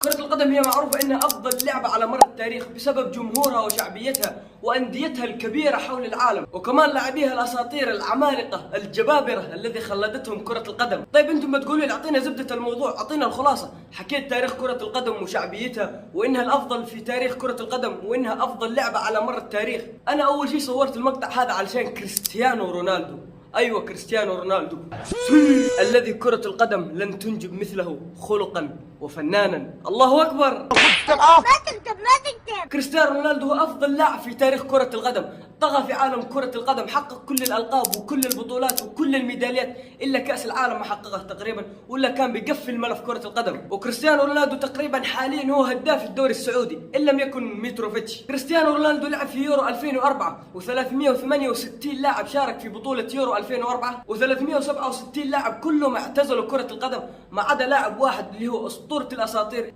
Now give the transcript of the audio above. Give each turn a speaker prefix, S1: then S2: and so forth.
S1: كرة القدم هي معروفة انها افضل لعبة على مر التاريخ بسبب جمهورها وشعبيتها وانديتها الكبيرة حول العالم، وكمان لاعبيها الاساطير العمالقة الجبابرة الذي خلدتهم كرة القدم. طيب انتم بتقولوا لي اعطينا زبدة الموضوع، اعطينا الخلاصة. حكيت تاريخ كرة القدم وشعبيتها وانها الافضل في تاريخ كرة القدم وانها افضل لعبة على مر التاريخ. انا اول شيء صورت المقطع هذا علشان كريستيانو رونالدو، ايوه كريستيانو رونالدو الذي كرة القدم لن تنجب مثله خلقا وفنانا. الله اكبر.
S2: ما تكتب.
S1: كريستيانو رونالدو هو افضل لاعب في تاريخ كرة القدم، طغى في عالم كرة القدم، حقق كل الالقاب وكل البطولات وكل الميداليات الا كأس العالم ما حققه تقريبا، ولا كان بيقفل ملف كرة القدم. وكريستيانو رونالدو تقريبا حاليا هو هداف الدوري السعودي ان لم يكن ميتروفيتش. كريستيانو رونالدو لعب في يورو 2004 و368 لاعب شارك في بطولة يورو 2004 و367 لاعب كلهم اعتزلوا كرة القدم ما عدا لاعب واحد اللي هو اسطورة الاساطير